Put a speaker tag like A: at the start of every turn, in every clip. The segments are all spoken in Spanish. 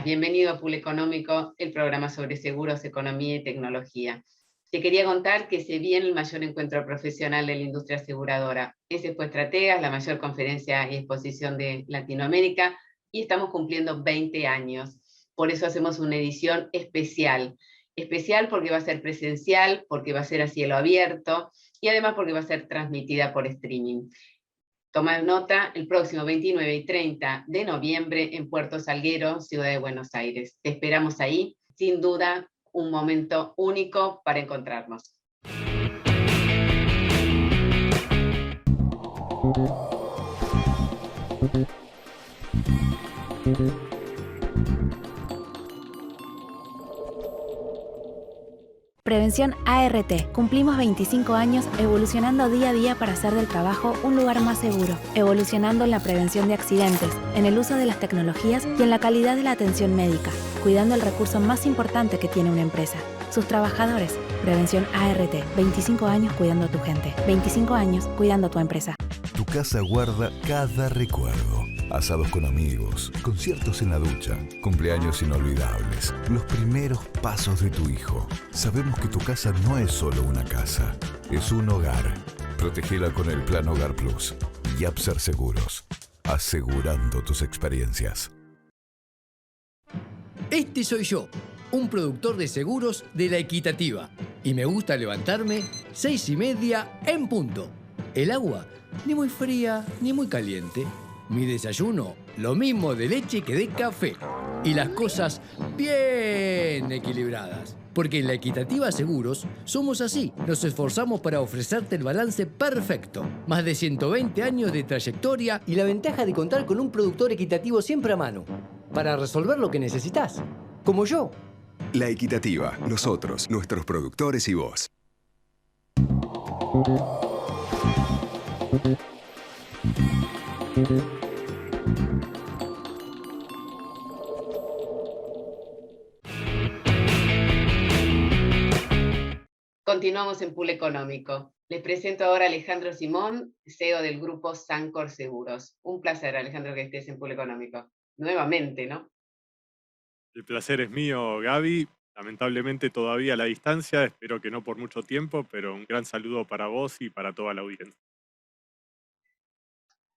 A: Bienvenido a Pool Económico, el programa sobre seguros, economía y tecnología. Te quería contar que se viene el mayor encuentro profesional de la industria aseguradora. Es Expo Estrategas, la mayor conferencia y exposición de Latinoamérica, y estamos cumpliendo 20 años. Por eso hacemos una edición especial. Especial porque va a ser presencial, porque va a ser a cielo abierto, y además porque va a ser transmitida por streaming. Tomar nota, el próximo 29 y 30 de noviembre en Puerto Salguero, Ciudad de Buenos Aires. Te esperamos ahí, sin duda, un momento único para encontrarnos.
B: Prevención ART. Cumplimos 25 años evolucionando día a día para hacer del trabajo un lugar más seguro, evolucionando en la prevención de accidentes, en el uso de las tecnologías y en la calidad de la atención médica, cuidando el recurso más importante que tiene una empresa, sus trabajadores. Prevención ART. 25 años cuidando a tu gente. 25 años cuidando a tu empresa.
C: Tu casa guarda cada recuerdo. Asados con amigos, conciertos en la ducha, cumpleaños inolvidables, los primeros pasos de tu hijo. Sabemos que tu casa no es solo una casa, es un hogar. Protegela con el Plan Hogar Plus. Yapser Seguros, asegurando tus experiencias.
D: Este soy yo, un productor de seguros de La Equitativa. Y me gusta levantarme 6:30 en punto. El agua, ni muy fría ni muy caliente. Mi desayuno, lo mismo de leche que de café. Y las cosas bien equilibradas. Porque en La Equitativa Seguros somos así. Nos esforzamos para ofrecerte el balance perfecto. Más de 120 años de trayectoria
E: y la ventaja de contar con un productor equitativo siempre a mano. Para resolver lo que necesitas. Como yo.
F: La Equitativa, nosotros, nuestros productores y vos.
A: Continuamos en Pool Económico. Les presento ahora a Alejandro Simón, CEO del grupo Sancor Seguros. Un placer, Alejandro, que estés en Pool Económico. Nuevamente, ¿no?
G: El placer es mío, Gaby. Lamentablemente todavía a la distancia, espero que no por mucho tiempo, pero un gran saludo para vos y para toda la audiencia.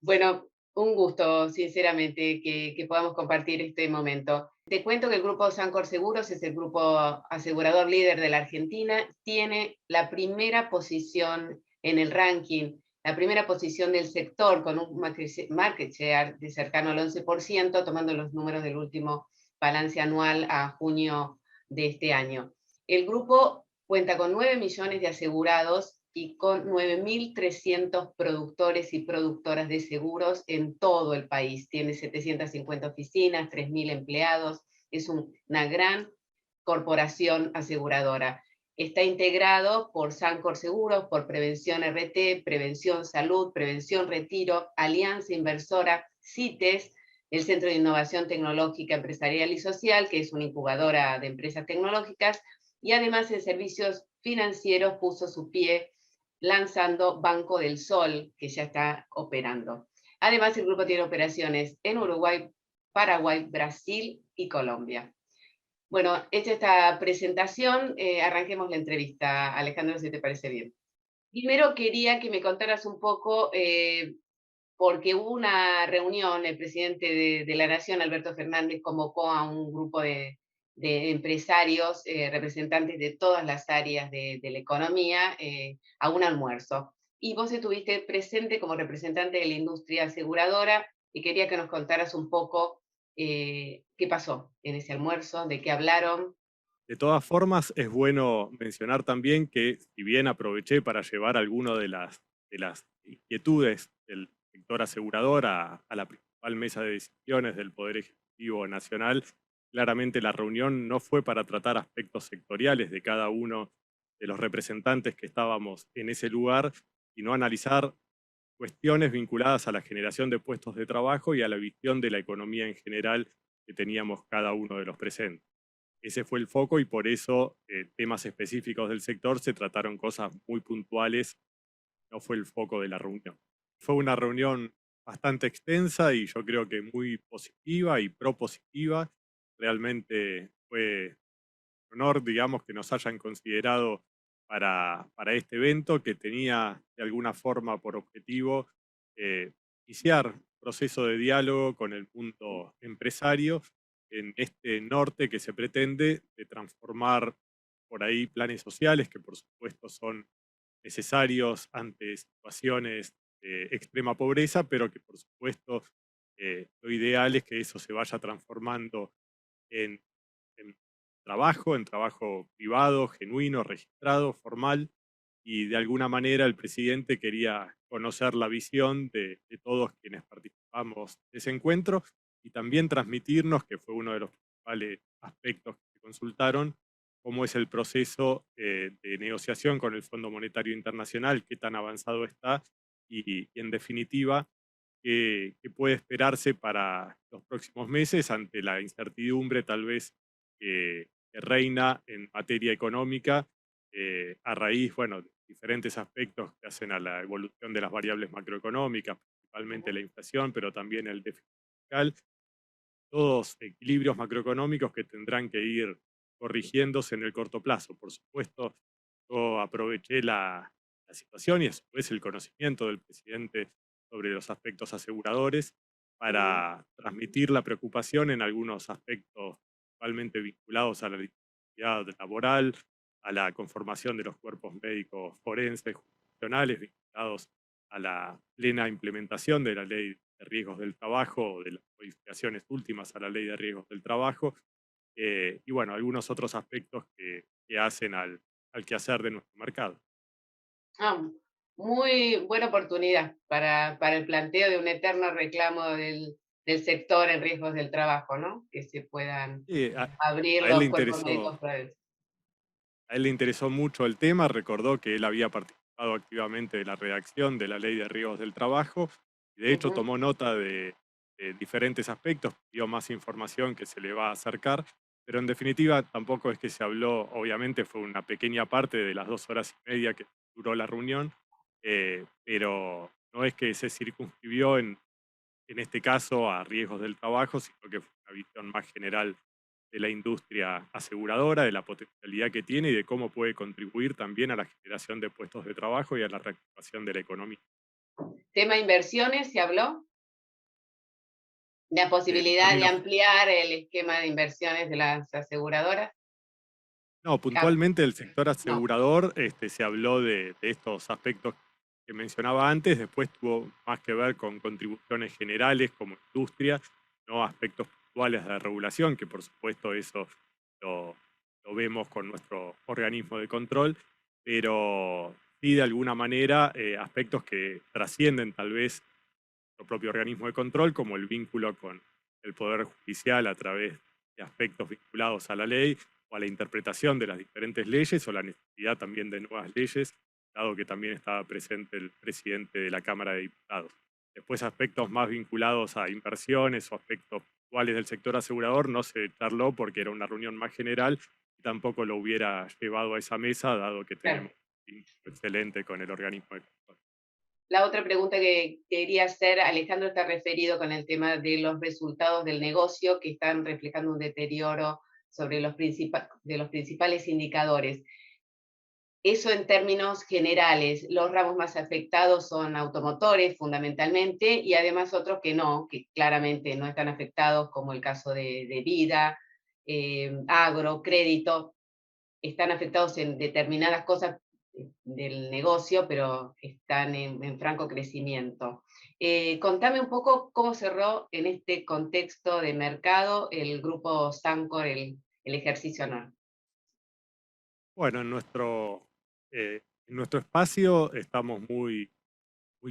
A: Bueno, un gusto, sinceramente, que podamos compartir este momento. Te cuento que el grupo Sancor Seguros es el grupo asegurador líder de la Argentina. Tiene la primera posición en el ranking, la primera posición del sector con un market share de cercano al 11%, tomando los números del último balance anual a junio de este año. El grupo cuenta con 9 millones de asegurados y con 9.300 productores y productoras de seguros en todo el país. Tiene 750 oficinas, 3.000 empleados. Es una gran corporación aseguradora. Está integrado por Sancor Seguros, por Prevención RT, Prevención Salud, Prevención Retiro, Alianza Inversora, CITES, el Centro de Innovación Tecnológica Empresarial y Social, que es una incubadora de empresas tecnológicas, y además en servicios financieros puso su pie lanzando Banco del Sol, que ya está operando. Además, el grupo tiene operaciones en Uruguay, Paraguay, Brasil y Colombia. Bueno, hecha esta presentación, arranquemos la entrevista. Alejandro, si te parece bien. Primero quería que me contaras un poco, porque hubo una reunión, el presidente de la Nación, Alberto Fernández, convocó a un grupo de empresarios, representantes de todas las áreas de la economía, a un almuerzo. Y vos estuviste presente como representante de la industria aseguradora y quería que nos contaras un poco qué pasó en ese almuerzo, de qué hablaron.
G: De todas formas, es bueno mencionar también que, si bien aproveché para llevar algunas de las inquietudes del sector asegurador a la principal mesa de decisiones del Poder Ejecutivo Nacional, claramente la reunión no fue para tratar aspectos sectoriales de cada uno de los representantes que estábamos en ese lugar, sino analizar cuestiones vinculadas a la generación de puestos de trabajo y a la visión de la economía en general que teníamos cada uno de los presentes. Ese fue el foco y por eso temas específicos del sector se trataron cosas muy puntuales, no fue el foco de la reunión. Fue una reunión bastante extensa y yo creo que muy positiva y propositiva realmente fue un honor, digamos, que nos hayan considerado para este evento que tenía de alguna forma por objetivo iniciar un proceso de diálogo con el mundo empresario en este norte que se pretende de transformar por ahí planes sociales que por supuesto son necesarios ante situaciones de extrema pobreza, pero que por supuesto lo ideal es que eso se vaya transformando en, en en trabajo privado, genuino, registrado, formal, y de alguna manera el presidente quería conocer la visión de todos quienes participamos de ese encuentro y también transmitirnos, que fue uno de los principales aspectos que se consultaron, cómo es el proceso de negociación con el Fondo Monetario Internacional, qué tan avanzado está y en definitiva, qué puede esperarse para los próximos meses ante la incertidumbre tal vez que reina en materia económica a raíz, bueno, de diferentes aspectos que hacen a la evolución de las variables macroeconómicas, principalmente la inflación, pero también el déficit fiscal, todos equilibrios macroeconómicos que tendrán que ir corrigiéndose en el corto plazo. Por supuesto, yo aproveché la situación y a su vez el conocimiento del presidente sobre los aspectos aseguradores para transmitir la preocupación en algunos aspectos principalmente vinculados a la actividad laboral, a la conformación de los cuerpos médicos forenses, jurisdiccionales, vinculados a la plena implementación de la ley de riesgos del trabajo, o de las modificaciones últimas a la ley de riesgos del trabajo, y bueno, algunos otros aspectos que hacen al quehacer de nuestro mercado.
A: Ah, muy buena oportunidad para el planteo de un eterno reclamo del sector en riesgos del trabajo, ¿no? Que se puedan
G: Sí,
A: abrir
G: a él le
A: los cuerpos
G: interesó,
A: médicos para eso.
G: a él le interesó mucho el tema, recordó que él había participado activamente de la redacción de la ley de riesgos del trabajo y de hecho
A: Ujú.
G: tomó nota de diferentes aspectos, dio más información que se le va a acercar, pero en definitiva tampoco es que se habló, obviamente fue una pequeña parte de las 2 horas y media que duró la reunión, pero no es que se circunscribió en este caso a riesgos del trabajo, sino que fue una visión más general de la industria aseguradora, de la potencialidad que tiene y de cómo puede contribuir también a la generación de puestos de trabajo y a la reactivación de la economía.
A: Tema inversiones, ¿se habló? La
G: En
A: posibilidad de
G: términos,
A: ampliar el esquema de inversiones de las aseguradoras.
G: no,
A: Ah,
G: puntualmente del sector
A: no.
G: asegurador se habló de estos aspectos que mencionaba antes, después tuvo más que ver con contribuciones generales como industria, no aspectos puntuales de regulación, que por supuesto eso lo, lo vemos con nuestro organismo de control, pero sí de alguna manera aspectos que trascienden tal vez nuestro propio organismo de control, como el vínculo con el Poder Judicial a través de aspectos vinculados a la ley o a la interpretación de las diferentes leyes o la necesidad también de nuevas leyes, dado que también estaba presente el presidente de la Cámara de Diputados. Después aspectos más vinculados a inversiones o aspectos puntuales del sector asegurador no se charló porque era una reunión más general y tampoco lo hubiera llevado a esa mesa, dado que
A: Claro.
G: tenemos un vínculo excelente con el organismo de control.
A: La otra pregunta que quería hacer, Alejandro está referido con el tema de los resultados del negocio que están reflejando un deterioro sobre de los principales indicadores. Eso en términos generales, los ramos más afectados son automotores fundamentalmente y además otros que no, que claramente no están afectados, como el caso de vida, agro, crédito, están afectados en determinadas cosas del negocio, pero están en franco crecimiento. Contame un poco cómo cerró en este contexto de mercado el grupo Sancor el ejercicio anual.
G: Bueno, en nuestro espacio estamos muy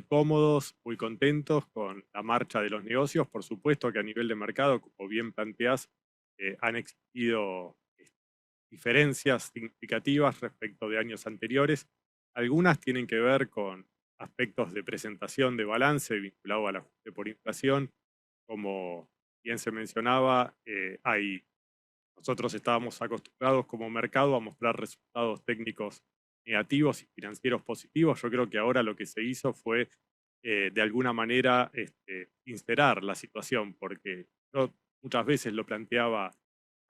G: cómodos, muy contentos con la marcha de los negocios. Por supuesto que a nivel de mercado, como bien planteás, han existido diferencias significativas respecto de años anteriores. Algunas tienen que ver con aspectos de presentación de balance vinculado al ajuste por inflación. Como bien se mencionaba, nosotros estábamos acostumbrados como mercado a mostrar resultados técnicos negativos y financieros positivos. Yo creo que ahora lo que se hizo fue, de alguna manera, sincerar la situación, porque yo muchas veces lo planteaba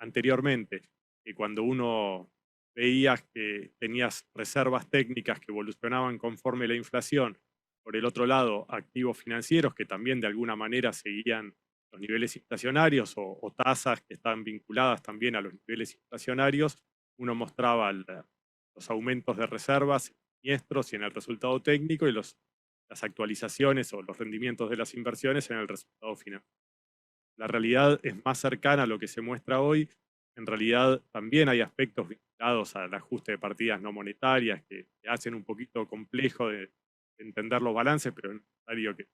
G: anteriormente, que cuando uno veía que tenías reservas técnicas que evolucionaban conforme la inflación, por el otro lado, activos financieros que también de alguna manera seguían los niveles inflacionarios o tasas que están vinculadas también a los niveles inflacionarios, uno mostraba los aumentos de reservas, siniestros y en el resultado técnico y las actualizaciones o los rendimientos de las inversiones en el resultado final. La realidad es más cercana a lo que se muestra hoy. En realidad también hay aspectos vinculados al ajuste de partidas no monetarias que hacen un poquito complejo de entender los balances, pero es necesario que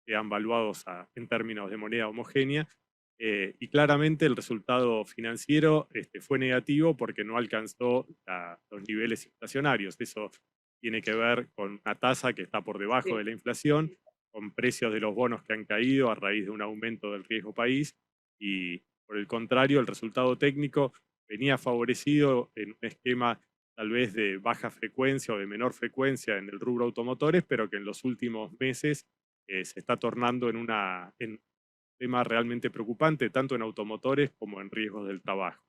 G: sean valuados en términos de moneda homogénea. Y claramente el resultado financiero fue negativo porque no alcanzó los niveles inflacionarios. Eso tiene que ver con una tasa que está por debajo de la inflación, con precios de los bonos que han caído a raíz de un aumento del riesgo país y por el contrario el resultado técnico venía favorecido en un esquema tal vez de baja frecuencia o de menor frecuencia en el rubro automotores, pero que en los últimos meses se está tornando en un tema realmente preocupante, tanto en automotores como en riesgos del trabajo.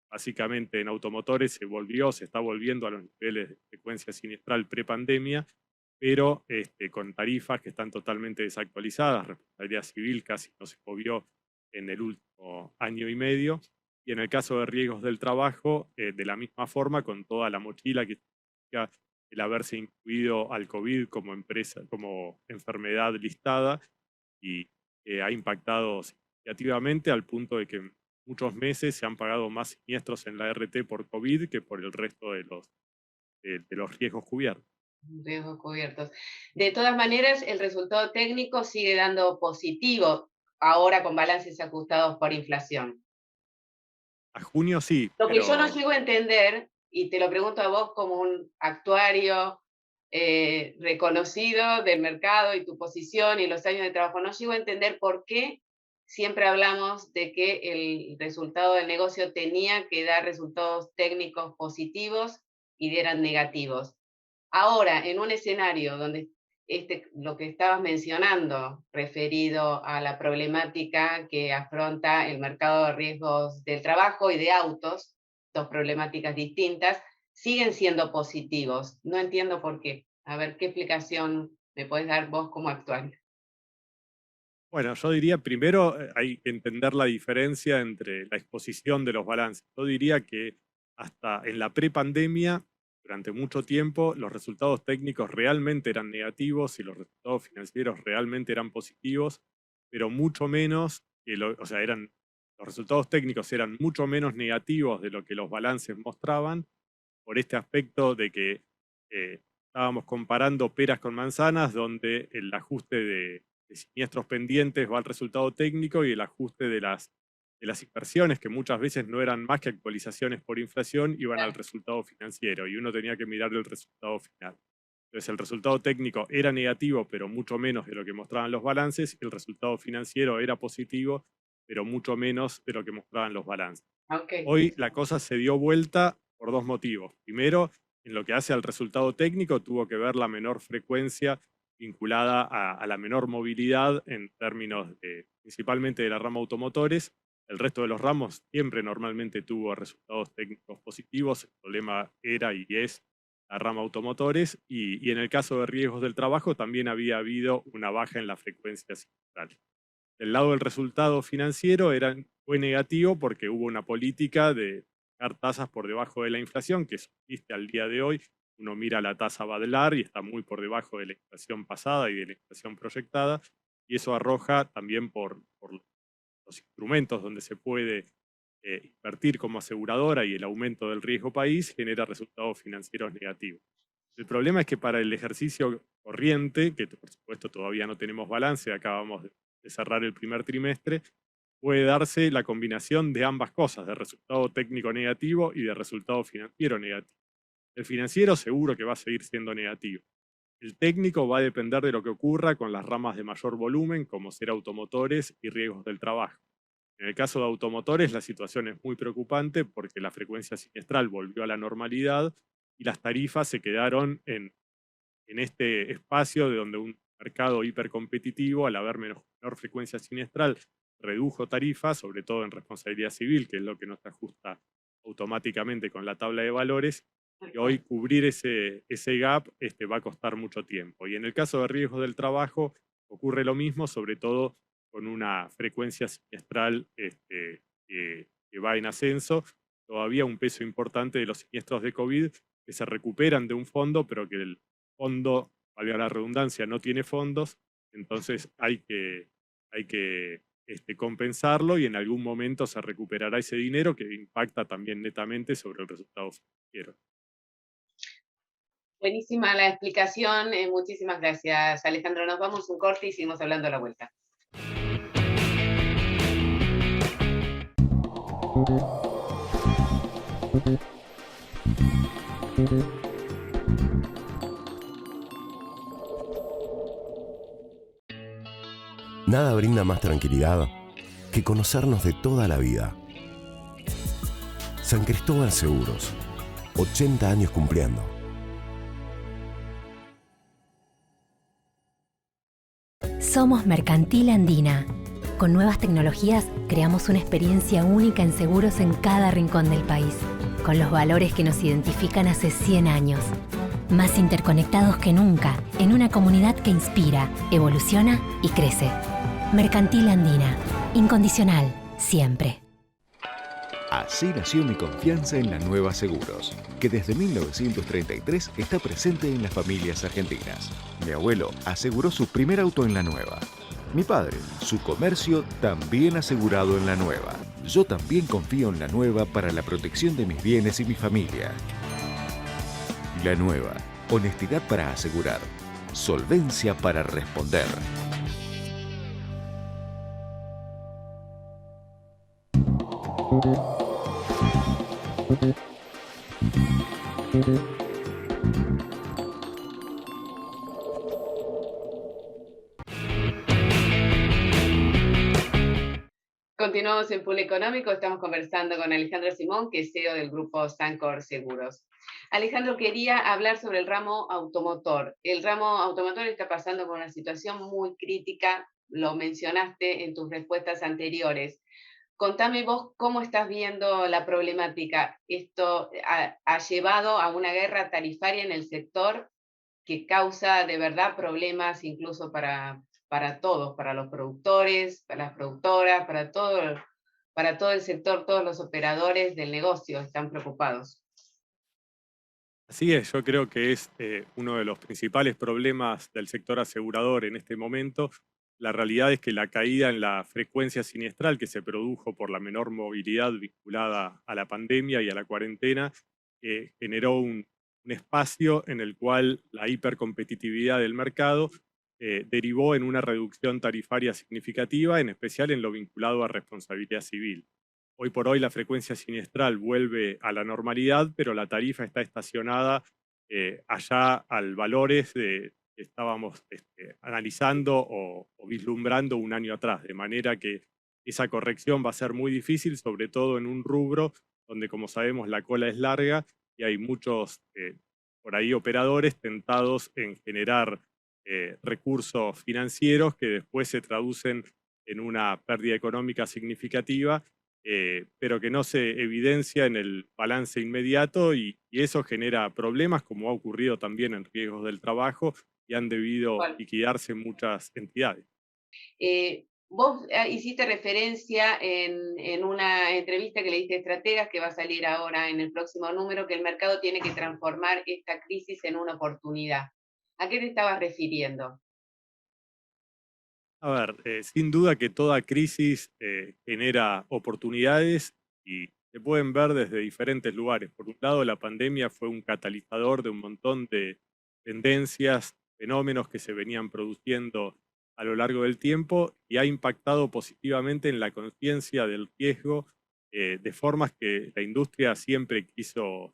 G: Básicamente en automotores se está volviendo a los niveles de frecuencia sinestral prepandemia, pero con tarifas que están totalmente desactualizadas. Responsabilidad civil casi no se movió en el último año y medio. Y en el caso de riesgos del trabajo, de la misma forma, con toda la mochila que significa el haberse incluido al COVID como enfermedad listada y ha impactado significativamente al punto de que en muchos meses se han pagado más siniestros en la RT por COVID que por el resto de los riesgos cubiertos.
A: Riesgos cubiertos. De todas maneras, el resultado técnico sigue dando positivo, ahora con balances ajustados por inflación.
G: A junio sí,
A: Lo que yo no
G: pero
A: llego a entender, y te lo pregunto a vos como un actuario reconocido del mercado y tu posición y los años de trabajo, no llego a entender por qué siempre hablamos de que el resultado del negocio tenía que dar resultados técnicos positivos y eran negativos. Ahora, en un escenario donde lo que estabas mencionando, referido a la problemática que afronta el mercado de riesgos del trabajo y de autos, dos problemáticas distintas, siguen siendo positivos. No entiendo por qué. A ver, ¿qué explicación me puedes dar vos como actuario?
G: bueno, yo diría primero hay que entender la diferencia entre la exposición de los balances. Yo diría que hasta en la prepandemia, durante mucho tiempo, los resultados técnicos realmente eran negativos y los resultados financieros realmente eran positivos, pero mucho menos, o sea, los resultados técnicos eran mucho menos negativos de lo que los balances mostraban, por este aspecto de que estábamos comparando peras con manzanas, donde el ajuste de siniestros pendientes va al resultado técnico y el ajuste de las inversiones, que muchas veces no eran más que actualizaciones por inflación, iban al resultado financiero y uno tenía que mirar el resultado final. Entonces el resultado técnico era negativo, pero mucho menos de lo que mostraban los balances, y el resultado financiero era positivo, pero mucho menos de lo que mostraban los balances.
A: Okay.
G: Hoy la cosa se dio vuelta por dos motivos. Primero, en lo que hace al resultado técnico, tuvo que ver la menor frecuencia vinculada a la menor movilidad en términos principalmente de la rama automotores. El resto de los ramos siempre normalmente tuvo resultados técnicos positivos. El problema era y es la rama automotores. Y en el caso de riesgos del trabajo también había habido una baja en la frecuencia sinestral. Del lado del resultado financiero fue negativo porque hubo una política de fijar tasas por debajo de la inflación que existe al día de hoy. Uno mira la tasa Badlar y está muy por debajo de la inflación pasada y de la inflación proyectada, y eso arroja también por los instrumentos donde se puede invertir como aseguradora y el aumento del riesgo país genera resultados financieros negativos. El problema es que para el ejercicio corriente, que por supuesto todavía no tenemos balance, acabamos de cerrar el primer trimestre, puede darse la combinación de ambas cosas, de resultado técnico negativo y de resultado financiero negativo. El financiero seguro que va a seguir siendo negativo. El técnico va a depender de lo que ocurra con las ramas de mayor volumen, como ser automotores y riesgos del trabajo. En el caso de automotores, la situación es muy preocupante porque la frecuencia sinestral volvió a la normalidad y las tarifas se quedaron en este espacio de donde un mercado hipercompetitivo, al haber menor frecuencia sinestral redujo tarifas, sobre todo en responsabilidad civil, que es lo que no se ajusta automáticamente con la tabla de valores, y hoy cubrir ese gap va a costar mucho tiempo. Y en el caso de riesgos del trabajo ocurre lo mismo, sobre todo con una frecuencia siniestral que va en ascenso, todavía un peso importante de los siniestros de COVID que se recuperan de un fondo, pero que el fondo, valga la redundancia, no tiene fondos, entonces hay que compensarlo y en algún momento se recuperará ese dinero que impacta también netamente sobre el resultado financiero.
A: Buenísima la explicación, muchísimas gracias, Alejandro. Nos vamos un corte y seguimos hablando a la vuelta.
H: Nada brinda más tranquilidad que conocernos de toda la vida. San Cristóbal Seguros, 80 años cumpliendo.
B: Somos Mercantil Andina. Con nuevas tecnologías creamos una experiencia única en seguros en cada rincón del país, con los valores que nos identifican hace 100 años. Más interconectados que nunca, en una comunidad que inspira, evoluciona y crece. Mercantil Andina. Incondicional, siempre.
C: Así nació mi confianza en la Nueva Seguros, que desde 1933 está presente en las familias argentinas. Mi abuelo aseguró su primer auto en la Nueva. Mi padre, su comercio también asegurado en la Nueva. Yo también confío en la Nueva para la protección de mis bienes y mi familia. La Nueva, honestidad para asegurar, solvencia para responder.
A: Continuamos en Pool Económico, estamos conversando con Alejandro Simón, que es CEO del grupo Sancor Seguros. Alejandro, quería hablar sobre el ramo automotor. El ramo automotor está pasando por una situación muy crítica, lo mencionaste en tus respuestas anteriores. Contame vos cómo estás viendo la problemática. ¿Esto ha llevado a una guerra tarifaria en el sector que causa de verdad problemas incluso para todos, para los productores, para las productoras, para todo el sector, todos los operadores del negocio están preocupados?
G: Así es, yo creo que es uno de los principales problemas del sector asegurador en este momento. La realidad es que la caída en la frecuencia siniestral que se produjo por la menor movilidad vinculada a la pandemia y a la cuarentena generó un espacio en el cual la hipercompetitividad del mercado derivó en una reducción tarifaria significativa, en especial en lo vinculado a responsabilidad civil. Hoy por hoy la frecuencia siniestral vuelve a la normalidad, pero la tarifa está estacionada allá al valores que estábamos analizando o vislumbrando un año atrás, de manera que esa corrección va a ser muy difícil, sobre todo en un rubro donde, como sabemos, la cola es larga y hay muchos, por ahí, operadores tentados en generar recursos financieros que después se traducen en una pérdida económica significativa, pero que no se evidencia en el balance inmediato y eso genera problemas, como ha ocurrido también en riesgos del trabajo, y han debido liquidarse muchas entidades.
A: Vos hiciste referencia en una entrevista que le diste a Estrategas, que va a salir ahora en el próximo número, que el mercado tiene que transformar esta crisis en una oportunidad. ¿A qué te estabas refiriendo?
G: A ver, sin duda que toda crisis genera oportunidades y se pueden ver desde diferentes lugares. Por un lado, la pandemia fue un catalizador de un montón de tendencias, fenómenos que se venían produciendo a lo largo del tiempo y ha impactado positivamente en la conciencia del riesgo de formas que la industria siempre quiso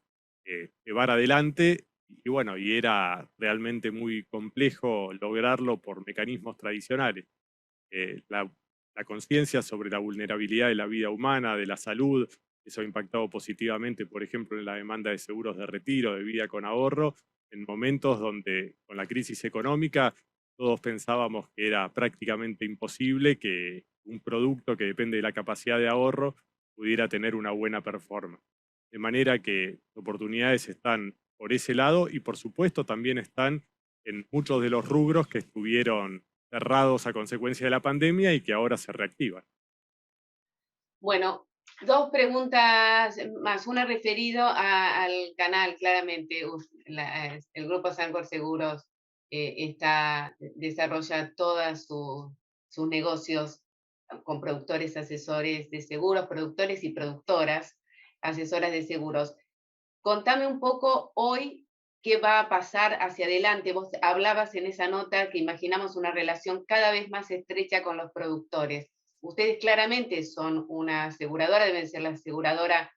G: llevar adelante y bueno, y era realmente muy complejo lograrlo por mecanismos tradicionales. La conciencia sobre la vulnerabilidad de la vida humana, de la salud, eso ha impactado positivamente, por ejemplo, en la demanda de seguros de retiro, de vida con ahorro, en momentos donde con la crisis económica todos pensábamos que era prácticamente imposible que un producto que depende de la capacidad de ahorro pudiera tener una buena performance. De manera que oportunidades están por ese lado y por supuesto también están en muchos de los rubros que estuvieron cerrados a consecuencia de la pandemia y que ahora se reactivan.
A: Bueno, dos preguntas más. Una referido al canal, claramente. El Grupo Sancor Seguros desarrolla todos sus negocios con productores, asesores de seguros, productores y productoras, asesoras de seguros. Contame un poco hoy qué va a pasar hacia adelante. Vos hablabas en esa nota que imaginamos una relación cada vez más estrecha con los productores. Ustedes claramente son una aseguradora, deben ser la aseguradora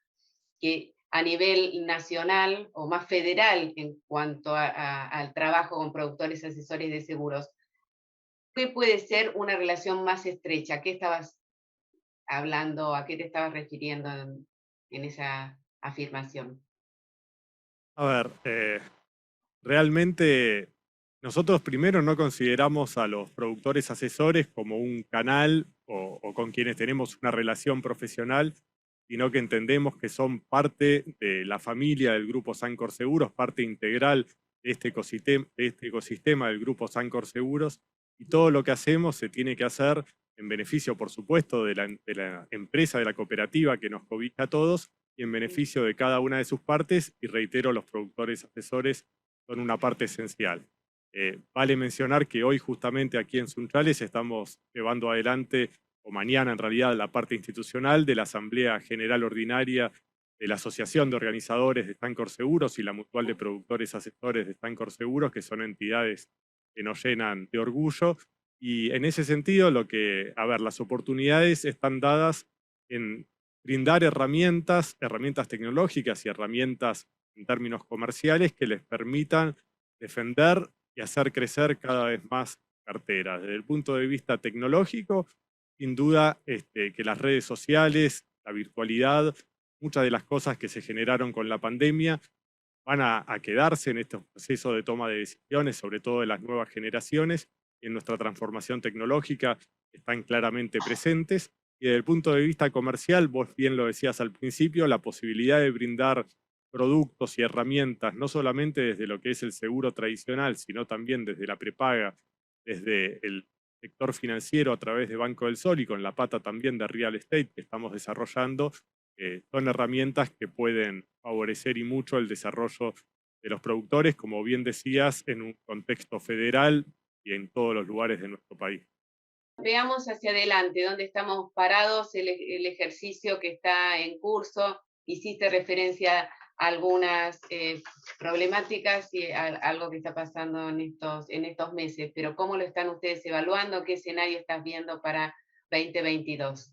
A: que a nivel nacional o más federal en cuanto al trabajo con productores asesores de seguros. ¿Qué puede ser una relación más estrecha? ¿Qué estabas hablando? ¿A qué te estabas refiriendo en esa afirmación?
G: A ver, realmente nosotros primero no consideramos a los productores asesores como un canal o con quienes tenemos una relación profesional, sino que entendemos que son parte de la familia del Grupo Sancor Seguros, parte integral de este ecosistema del Grupo Sancor Seguros, y todo lo que hacemos se tiene que hacer en beneficio, por supuesto, de la empresa, de la cooperativa que nos cobija a todos, y en beneficio de cada una de sus partes, y reitero, los productores asesores son una parte esencial. Vale mencionar que hoy justamente aquí en Sunchales estamos llevando adelante, o mañana en realidad, la parte institucional de la Asamblea General Ordinaria de la Asociación de Organizadores de Sancor Seguros y la Mutual de Productores Asesores de Sancor Seguros, que son entidades que nos llenan de orgullo. Y en ese sentido, las oportunidades están dadas en brindar herramientas tecnológicas y herramientas en términos comerciales que les permitan defender y hacer crecer cada vez más carteras. Desde el punto de vista tecnológico, sin duda que las redes sociales, la virtualidad, muchas de las cosas que se generaron con la pandemia van a quedarse en estos procesos de toma de decisiones, sobre todo de las nuevas generaciones, y en nuestra transformación tecnológica están claramente presentes. Y desde el punto de vista comercial, vos bien lo decías al principio, la posibilidad de brindar productos y herramientas, no solamente desde lo que es el seguro tradicional, sino también desde la prepaga, desde el sector financiero a través de Banco del Sol y con la pata también de Real Estate que estamos desarrollando, son herramientas que pueden favorecer y mucho el desarrollo de los productores, como bien decías, en un contexto federal y en todos los lugares de nuestro país.
A: Veamos hacia adelante, dónde estamos parados, el ejercicio que está en curso. Hiciste referencia a algunas problemáticas y algo que está pasando en estos meses, pero ¿cómo lo están ustedes evaluando? ¿Qué escenario estás viendo para 2022?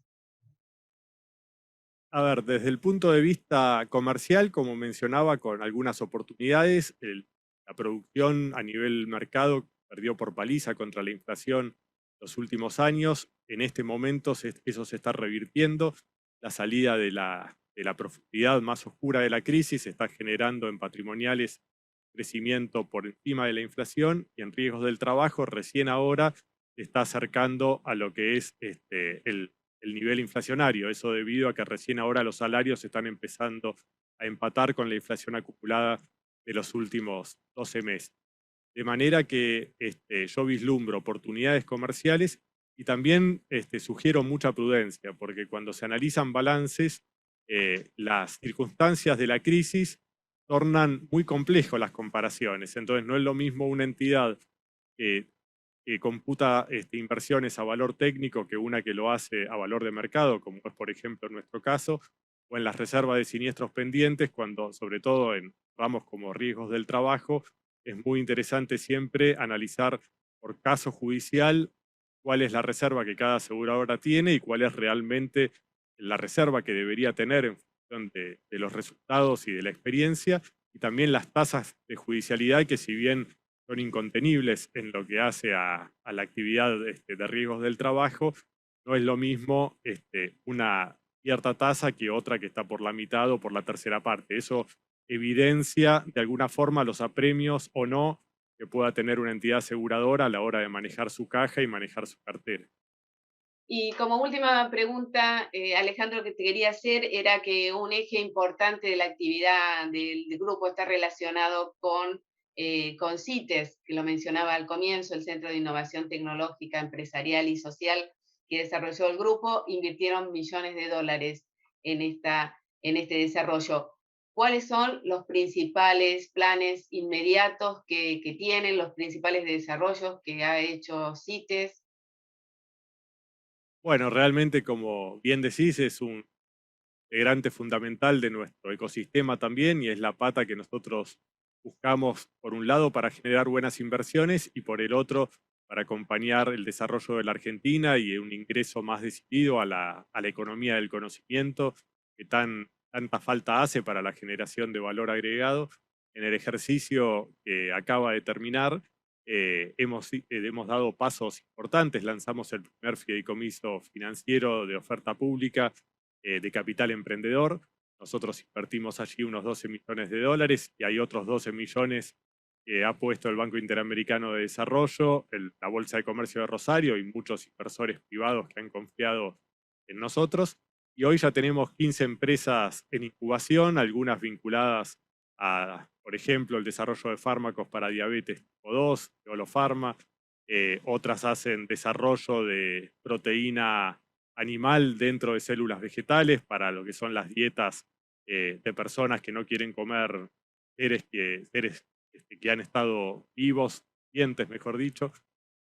G: A ver, desde el punto de vista comercial, como mencionaba, con algunas oportunidades, la producción a nivel mercado perdió por paliza contra la inflación los últimos años. En este momento eso se está revirtiendo. La salida de la profundidad más oscura de la crisis está generando en patrimoniales crecimiento por encima de la inflación y en riesgos del trabajo recién ahora se está acercando a lo que es el nivel inflacionario. Eso debido a que recién ahora los salarios están empezando a empatar con la inflación acumulada de los últimos 12 meses. De manera que yo vislumbro oportunidades comerciales y también sugiero mucha prudencia, porque cuando se analizan balances, las circunstancias de la crisis tornan muy complejo las comparaciones. Entonces no es lo mismo una entidad que computa inversiones a valor técnico que una que lo hace a valor de mercado, como es por ejemplo en nuestro caso, o en las reservas de siniestros pendientes, cuando sobre todo en ramos como riesgos del trabajo, es muy interesante siempre analizar por caso judicial cuál es la reserva que cada aseguradora tiene y cuál es realmente la reserva que debería tener en función de los resultados y de la experiencia, y también las tasas de judicialidad que, si bien son incontenibles en lo que hace a la actividad de riesgos del trabajo, no es lo mismo una cierta tasa que otra que está por la mitad o por la tercera parte. Eso evidencia de alguna forma los apremios o no que pueda tener una entidad aseguradora a la hora de manejar su caja y manejar su cartera.
A: Y como última pregunta, Alejandro, que te quería hacer era que un eje importante de la actividad del grupo está relacionado con CITES, que lo mencionaba al comienzo, el Centro de Innovación Tecnológica, Empresarial y Social que desarrolló el grupo. Invirtieron millones de dólares en este desarrollo. ¿Cuáles son los principales planes inmediatos que tienen, los principales desarrollos que ha hecho CITES?
G: Bueno, realmente, como bien decís, es un integrante fundamental de nuestro ecosistema también y es la pata que nosotros buscamos, por un lado, para generar buenas inversiones y por el otro, para acompañar el desarrollo de la Argentina y un ingreso más decidido a la economía del conocimiento que tanta falta hace para la generación de valor agregado. En el ejercicio que acaba de terminar, hemos dado pasos importantes. Lanzamos el primer fideicomiso financiero de oferta pública de capital emprendedor. Nosotros invertimos allí unos 12 millones de dólares y hay otros 12 millones que ha puesto el Banco Interamericano de Desarrollo, la Bolsa de Comercio de Rosario y muchos inversores privados que han confiado en nosotros. Y hoy ya tenemos 15 empresas en incubación, algunas vinculadas a, por ejemplo, el desarrollo de fármacos para diabetes tipo 2, Olofarma. Otras hacen desarrollo de proteína animal dentro de células vegetales para lo que son las dietas de personas que no quieren comer seres que han estado vivos, vivientes mejor dicho,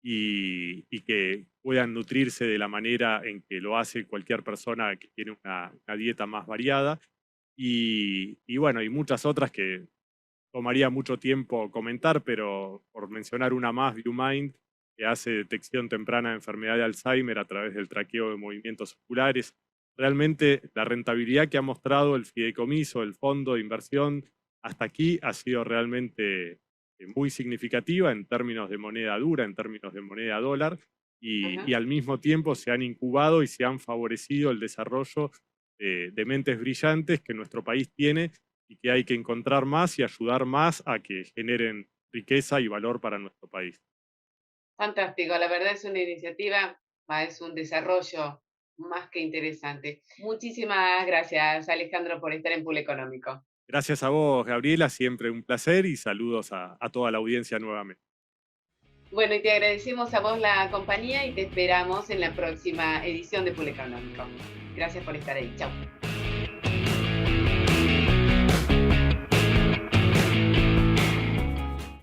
G: y que puedan nutrirse de la manera en que lo hace cualquier persona que tiene una dieta más variada. Y bueno, y muchas otras que tomaría mucho tiempo comentar, pero por mencionar una más, ViewMind, que hace detección temprana de enfermedad de Alzheimer a través del traqueo de movimientos oculares. Realmente la rentabilidad que ha mostrado el fideicomiso, el fondo de inversión, hasta aquí ha sido realmente muy significativa en términos de moneda dura, en términos de moneda dólar, y al mismo tiempo se han incubado y se han favorecido el desarrollo de mentes brillantes que nuestro país tiene y que hay que encontrar más y ayudar más a que generen riqueza y valor para nuestro país.
A: Fantástico, la verdad es una iniciativa, es un desarrollo más que interesante. Muchísimas gracias, Alejandro, por estar en Pool Económico.
G: Gracias a vos, Gabriela, siempre un placer y saludos a toda la audiencia nuevamente.
A: Bueno, y te agradecemos a vos la compañía y te esperamos en la próxima edición de Pool Económico. Gracias por estar ahí. Chao.